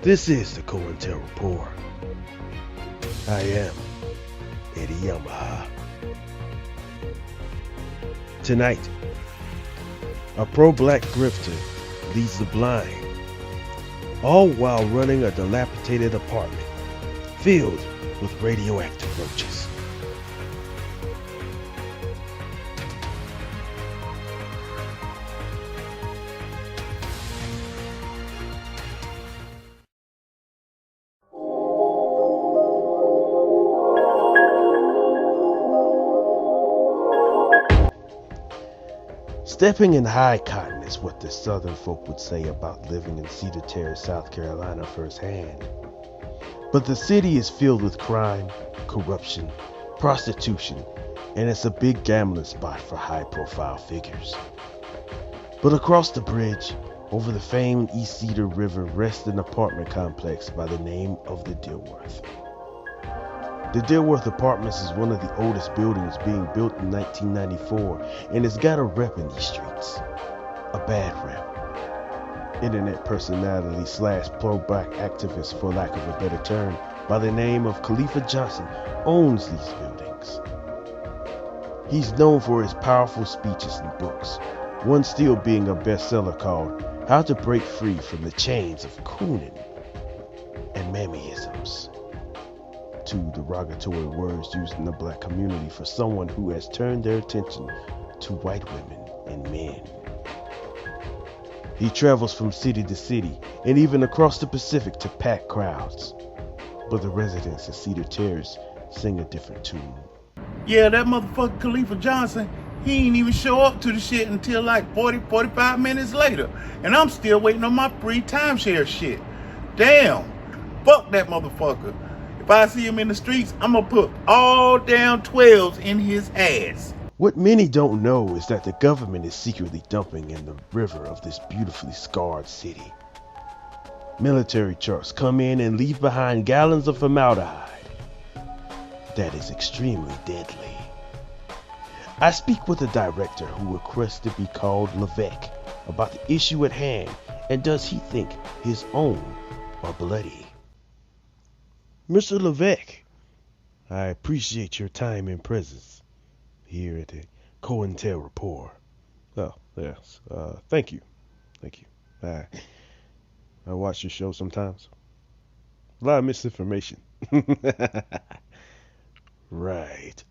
This is the Report. I am Eddie Yamaha. Tonight, a pro-black grifter leads the blind, all while running a dilapidated apartment filled with radioactive roaches. Stepping in high cotton is what the southern folk would say about living in Cedar Terrace, South Carolina firsthand. But the city is filled with crime, corruption, prostitution, and it's a big gambling spot for high-profile figures. But across the bridge, over the famed East Cedar River, rests an apartment complex by the name of the Dilworth. The Dilworth Apartments is one of the oldest buildings, being built in 1994, and it's got a rep in these streets. A bad rep. Internet personality / pro-black activist, for lack of a better term, by the name of Khalifa Johnson owns these buildings. He's known for his powerful speeches and books, one still being a bestseller called How to Break Free from the Chains of Cooning and Mammyisms. Two derogatory words used in the black community for someone who has turned their attention to white women and men. He travels from city to city and even across the Pacific to pack crowds. But the residents of Cedar Terrace sing a different tune. Yeah, that motherfucker Khalifa Johnson, he ain't even show up to the shit until like 45 minutes later. And I'm still waiting on my free timeshare shit. Damn, fuck that motherfucker. If I see him in the streets, I'm gonna put all down 12s in his ass. What many don't know is that the government is secretly dumping in the river of this beautifully scarred city. Military trucks come in and leave behind gallons of formaldehyde. That is extremely deadly. I speak with a director who requests to be called Levesque about the issue at hand, and does he think his own are bloody? Mr. Levesque, I appreciate your time and presence here at the Report. Oh, yes. Thank you. I watch your show sometimes. A lot of misinformation. Right.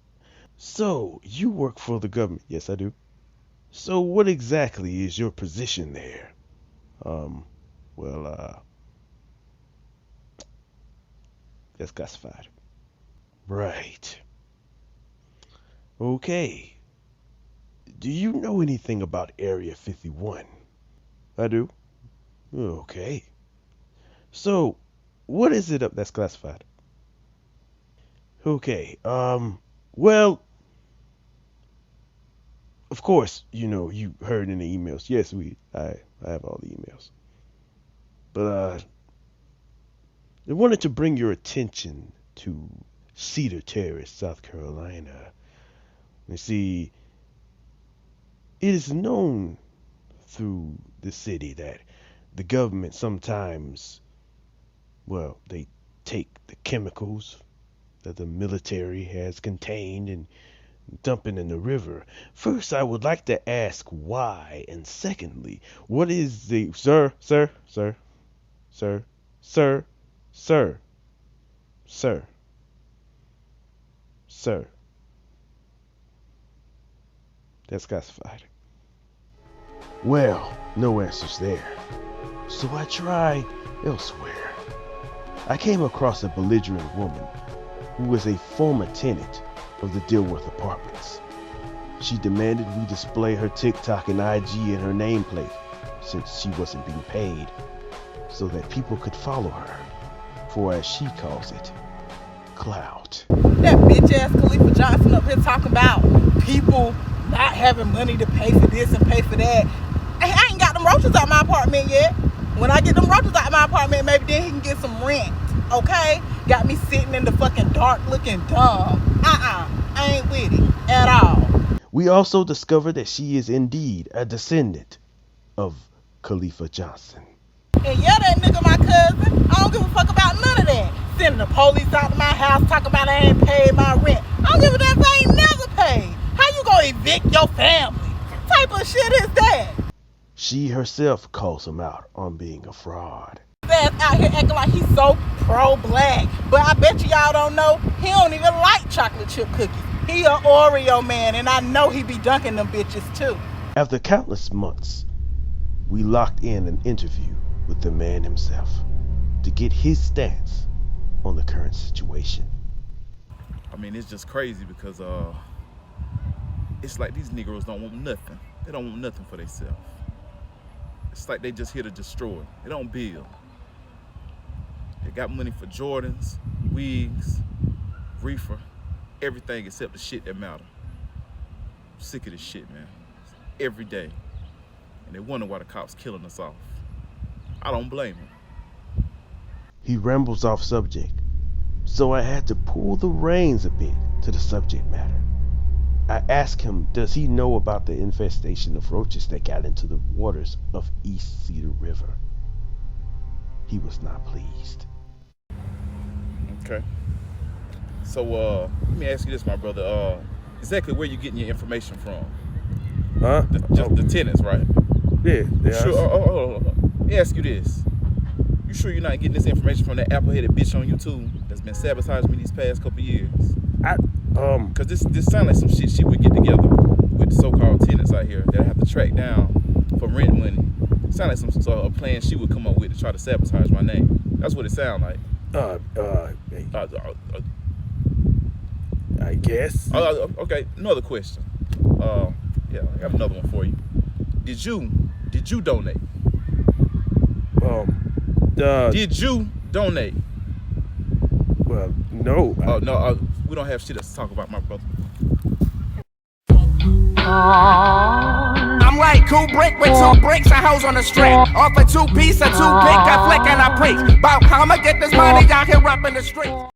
So, you work for the government? Yes, I do. So, what exactly is your position there? That's classified. Right. Okay. Do you know anything about Area 51? I do. Okay. So, what is it up that's classified? Okay. Well, of course, you heard in the emails. Yes, I have all the emails. But I wanted to bring your attention to Cedar Terrace, South Carolina. You see, it is known through the city that the government sometimes, they take the chemicals that the military has contained and dump it in the river. First, I would like to ask why, and secondly, what is the... Sir. That's classified. Well, no answers there. So I try elsewhere. I came across a belligerent woman who was a former tenant of the Dilworth Apartments. She demanded we display her TikTok and IG and her nameplate, since she wasn't being paid, so that people could follow her for, as she calls it, clout. That bitch ass Khalifa Johnson up here talking about people not having money to pay for this and pay for that. I ain't got them roaches out my apartment yet. When I get them roaches out my apartment, maybe then he can get some rent. Okay? Got me sitting in the fucking dark looking dumb. I ain't with it at all. We also discovered that she is indeed a descendant of Khalifa Johnson. And yeah, that nigga my cousin. I don't give a fuck about none of that. Sending the police out to my house talking about I ain't paid my rent. I don't give a damn if I ain't never paid. How you gonna evict your family? What type of shit is that? She herself calls him out on being a fraud. His ass out here acting like he's so pro-black. But I bet you y'all don't know, he don't even like chocolate chip cookies. He a Oreo man, and I know he be dunking them bitches too. After countless months, we locked in an interview with the man himself to get his stance on the current situation. I mean, it's just crazy because it's like these Negroes don't want nothing. They don't want nothing for themselves. It's like they just here to destroy. They don't build. They got money for Jordans, wigs, reefer, everything except the shit that matter. I'm sick of this shit, man. Every day. And they wonder why the cops killing us off. I don't blame them. He rambles off subject, so I had to pull the reins a bit to the subject matter. I asked him, does he know about the infestation of roaches that got into the waters of East Cedar River? He was not pleased. Okay. So, let me ask you this, my brother. Exactly where you getting your information from? Huh? The tenants, right? Yeah. Sure. Let me ask you this. You sure you're not getting this information from that apple-headed bitch on YouTube that's been sabotaging me these past couple years? Cause this sounds like some shit she would get together with the so-called tenants out here that I have to track down for rent money. It sounds like some sort of plan she would come up with to try to sabotage my name. That's what it sounds like. I guess. Okay, another question. Yeah, I got another one for you. Did you donate? Did you donate? Well, no. No, we don't have shit else to talk about, my brother. I'm like cool brick with two bricks and hoes on the strap. Off a 2 piece or 2 pick, I flick and I preach. About how I'ma get this money out here up in the streets.